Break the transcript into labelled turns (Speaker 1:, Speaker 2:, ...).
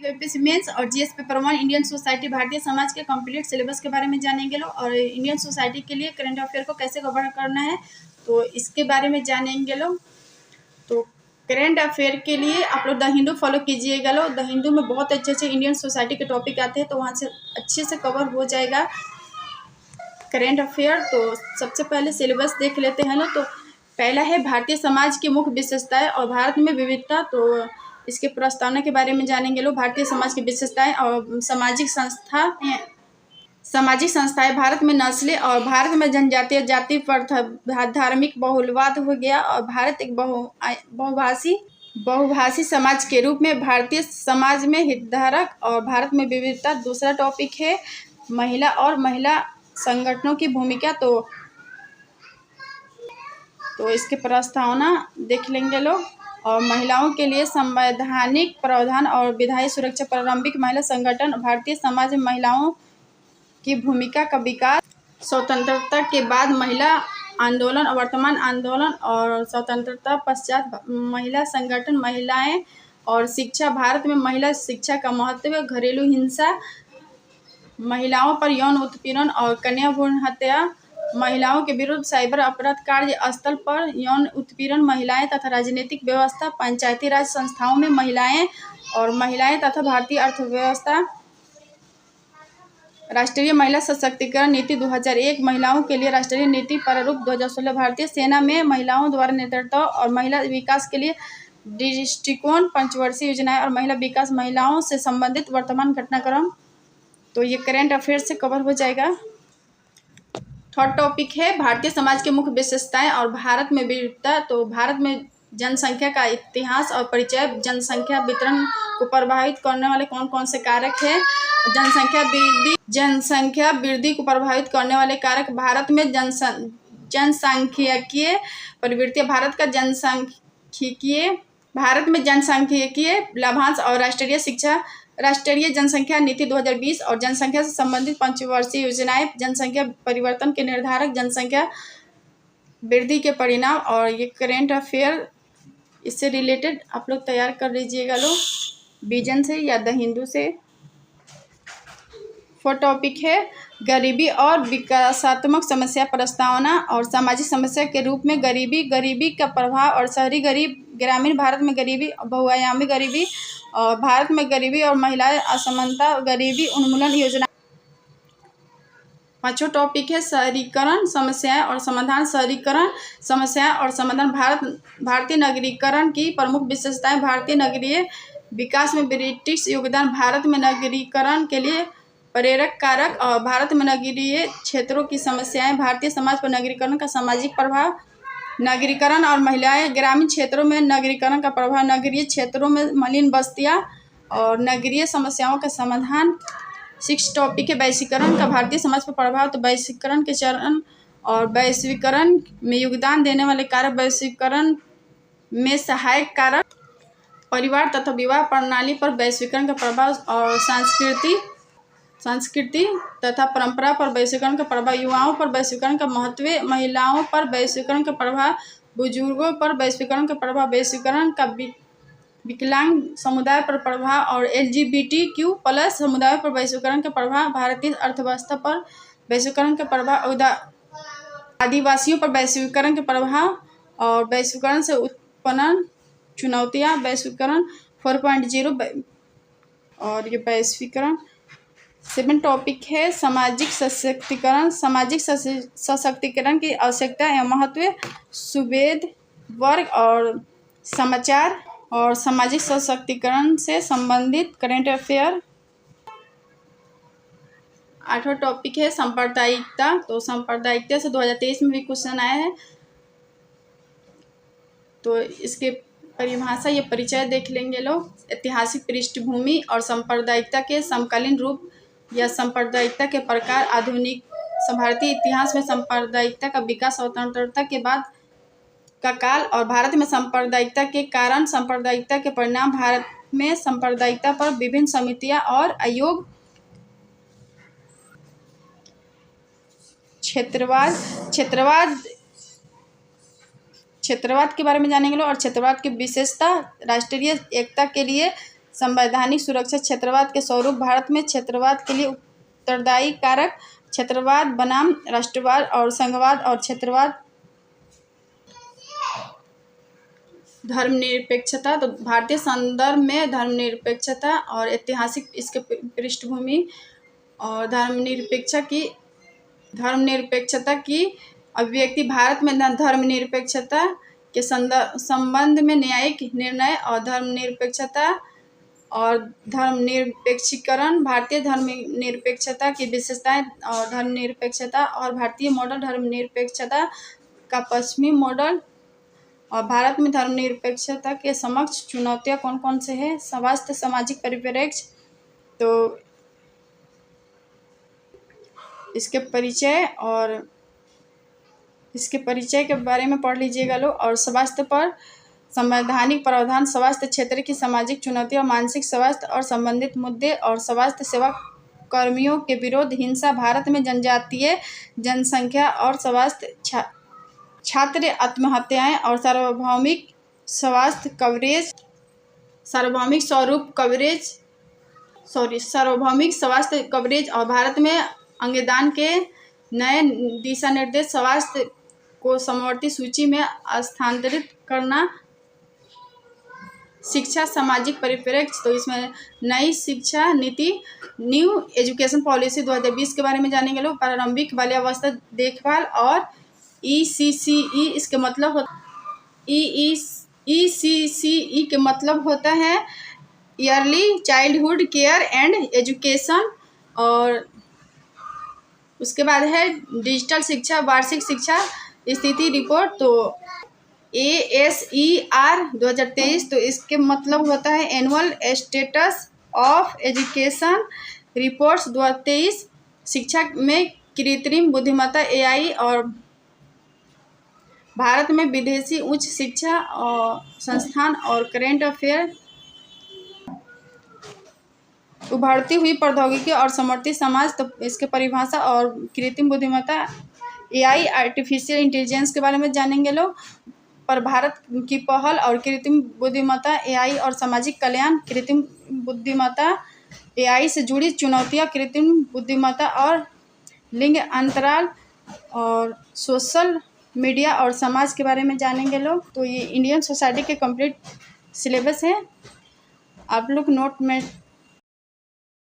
Speaker 1: UPSC mains और GS paper 1 Indian society Bharatiya Samaj के complete syllabus के बारे में जानेंगे लोग। और इंडियन सोसाइटी के लिए करंट अफेयर को कैसे कवर करना है तो इसके बारे में जानेंगे लोग। तो करंट अफेयर के लिए आप लोग द हिंदू फॉलो कीजिएगा लोग। द हिंदू में बहुत अच्छे अच्छे इंडियन सोसाइटी के टॉपिक आते हैं, तो वहाँ से अच्छे से कवर हो जाएगा करंट अफेयर। तो सबसे पहले सिलेबस देख लेते हैं लोग। तो पहला है भारतीय समाज की मुख्य विशेषताएं और भारत में विविधता। तो इसके प्रस्तावना के बारे में जानेंगे लोग। भारतीय समाज की विशेषताएं और सामाजिक संस्थाएं भारत में नस्लें और भारत में जनजातीय जाति पर धार्मिक बहुलवाद हो गया और भारत एक बहुभाषी समाज के रूप में भारतीय समाज में हितधारक और भारत में विविधता। दूसरा टॉपिक है महिला और महिला संगठनों की भूमिका। तो इसके प्रस्तावना देख लेंगे लोग। और महिलाओं के लिए संवैधानिक प्रावधान और विधायी सुरक्षा। प्रारंभिक महिला संगठन भारतीय समाज में महिलाओं की भूमिका का विकास। स्वतंत्रता के बाद महिला आंदोलन और वर्तमान आंदोलन और स्वतंत्रता पश्चात महिला संगठन। महिलाएं और शिक्षा भारत में महिला शिक्षा का महत्व। घरेलू हिंसा, महिलाओं पर यौन उत्पीड़न और कन्या भ्रूण हत्या, महिलाओं के विरुद्ध साइबर अपराध, कार्यस्थल पर यौन उत्पीड़न, महिलाएं तथा राजनीतिक व्यवस्था, पंचायती राज संस्थाओं में महिलाएं तथा भारतीय अर्थव्यवस्था। राष्ट्रीय महिला सशक्तिकरण नीति 2001, महिलाओं के लिए राष्ट्रीय नीति प्रारूप 2016। भारतीय सेना में महिलाओं द्वारा नेतृत्व और महिला विकास के लिए दृष्टिकोण, पंचवर्षीय योजनाएं और महिला विकास। महिलाओं से संबंधित वर्तमान घटनाक्रम। तो ये करंट अफेयर से कवर हो जाएगा। थर्ड टॉपिक है भारतीय समाज के मुख्य विशेषताएं और भारत में विविधता। तो भारत में जनसंख्या का इतिहास और परिचय। जनसंख्या वितरण को प्रभावित करने वाले कौन कौन से कारक हैं। जनसंख्या वृद्धि को प्रभावित करने वाले कारक। भारत में जनसांख्यिकीय प्रवृत्तियां। भारत में जनसांख्यिकीय लाभांश और राष्ट्रीय जनसंख्या नीति 2020 और जनसंख्या से संबंधित पंचवर्षीय योजनाएं। जनसंख्या परिवर्तन के निर्धारक, जनसंख्या वृद्धि के परिणाम। और ये करंट अफेयर इससे रिलेटेड आप लोग तैयार कर लीजिएगा लोग, विजन से या द हिंदू से। फोर्थ टॉपिक है गरीबी और विकासात्मक समस्या प्रस्तावना और सामाजिक समस्या के रूप में गरीबी का प्रभाव और शहरी ग्रामीण भारत में गरीबी, बहुआयामी गरीबी और भारत में गरीबी और महिलाएं असमानता, गरीबी उन्मूलन योजना। पांचवा टॉपिक है शहरीकरण समस्याएं और समाधान। शहरीकरण समस्याएं और समाधान। भारतीय नगरीकरण की प्रमुख विशेषताएं। भारतीय नगरीय विकास में ब्रिटिश योगदान। भारत में नगरीकरण के लिए प्रेरक कारक और भारत में नगरीय क्षेत्रों की समस्याएं। भारतीय समाज पर नगरीकरण का सामाजिक प्रभाव। नगरीकरण और महिलाएं। ग्रामीण क्षेत्रों में नगरीकरण का प्रभाव। नगरीय क्षेत्रों में मलिन बस्तियां और नगरीय समस्याओं का समाधान। 6 टॉपिक है वैश्वीकरण का भारतीय समाज पर प्रभाव। तो वैश्वीकरण के चरण और वैश्वीकरण में योगदान देने वाले कारक। वैश्वीकरण में सहायक कारक। परिवार तथा विवाह प्रणाली पर वैश्वीकरण का प्रभाव और संस्कृति तथा परंपरा पर वैश्वीकरण का प्रभाव। युवाओं पर वैश्वीकरण का महत्व। महिलाओं पर वैश्वीकरण का प्रभाव। बुजुर्गों पर वैश्वीकरण का प्रभाव। वैश्वीकरण का विकलांग समुदाय पर प्रभाव और LGBTQ+ समुदाय पर वैश्वीकरण का प्रभाव। भारतीय अर्थव्यवस्था पर वैश्वीकरण का प्रभाव। आदिवासियों पर वैश्वीकरण का प्रभाव और वैश्वीकरण से उत्पन्न चुनौतियां। वैश्वीकरण 4.0 और ये वैश्वीकरण। 7 टॉपिक है सामाजिक सशक्तिकरण। सामाजिक सशक्तिकरण की आवश्यकता एवं महत्व। सुवेद वर्ग और समाचार और सामाजिक सशक्तिकरण से संबंधित करंट अफेयर। 8वां टॉपिक है सांप्रदायिकता। तो सांप्रदायिकता से 2023 में भी क्वेश्चन आया है, तो इसके परिभाषा या परिचय देख लेंगे लोग। ऐतिहासिक पृष्ठभूमि और सांप्रदायिकता के समकालीन रूप या सांप्रदायिकता के प्रकार। आधुनिक भारतीय इतिहास में सांप्रदायिकता का विकास, स्वतंत्रता के बाद का काल और भारत में सांप्रदायिकता के कारण, सांप्रदायिकता के परिणाम। भारत में सांप्रदायिकता पर विभिन्न समितियां और आयोग। क्षेत्रवाद के बारे में जानेंगे लोग। और क्षेत्रवाद की विशेषता। राष्ट्रीय एकता के लिए संवैधानिक सुरक्षा क्षेत्रवाद के स्वरूप भारत में क्षेत्रवाद के लिए उत्तरदायी कारक क्षेत्रवाद बनाम राष्ट्रवाद और संघवाद और क्षेत्रवाद धर्मनिरपेक्षता। तो भारतीय संदर्भ में धर्मनिरपेक्षता और ऐतिहासिक इसके पृष्ठभूमि और धर्मनिरपेक्षता की अभिव्यक्ति भारत में धर्मनिरपेक्षता के संबंध में न्यायिक निर्णय और धर्मनिरपेक्षता और धर्मनिरपेक्षीकरण। भारतीय धर्मनिरपेक्षता की विशेषताएं और धर्मनिरपेक्षता और भारतीय मॉडल धर्मनिरपेक्षता का पश्चिमी मॉडल। और भारत में धर्मनिरपेक्षता के समक्ष चुनौतियां कौन कौन से हैं। स्वास्थ्य सामाजिक परिप्रेक्ष्य, तो इसके परिचय के बारे में पढ़ लीजिएगा लोग। और स्वास्थ्य पर संवैधानिक प्रावधान, स्वास्थ्य क्षेत्र की सामाजिक चुनौतियां, मानसिक स्वास्थ्य और संबंधित मुद्दे और स्वास्थ्य सेवा कर्मियों के विरुद्ध हिंसा, भारत में जनजातीय जनसंख्या और स्वास्थ्य, छात्र आत्महत्याएं और सार्वभौमिक स्वास्थ्य कवरेज और भारत में अंगदान के नए दिशा निर्देश, स्वास्थ्य को समवर्ती सूची में स्थानांतरित करना, शिक्षा सामाजिक परिप्रेक्ष्य, तो इसमें नई शिक्षा नीति न्यू एजुकेशन पॉलिसी 2020 के बारे में जानेंगे लोग। प्रारंभिक बाल्यावस्था देखभाल और ECCE इसके मतलब ECCE के मतलब होता है yearly childhood care and education. और उसके बाद है डिजिटल शिक्षा वार्षिक शिक्षा स्थिति रिपोर्ट, तो ASER 2023, तो इसके मतलब होता है annual status of education reports 2023। शिक्षा में कृत्रिम बुद्धिमत्ता AI और भारत में विदेशी उच्च शिक्षा और संस्थान और करेंट अफेयर, उभरती हुई प्रौद्योगिकी और समवर्ती समाज, तो इसके परिभाषा और कृत्रिम बुद्धिमत्ता AI आर्टिफिशियल इंटेलिजेंस के बारे में जानेंगे लोग। पर भारत की पहल और कृत्रिम बुद्धिमत्ता AI और सामाजिक कल्याण, कृत्रिम बुद्धिमत्ता AI से जुड़ी चुनौतियां, कृत्रिम बुद्धिमत्ता और लिंग अंतराल और सोशल मीडिया और समाज के बारे में जानेंगे लोग। तो ये इंडियन सोसाइटी के कंप्लीट सिलेबस है, आप लोग नोट में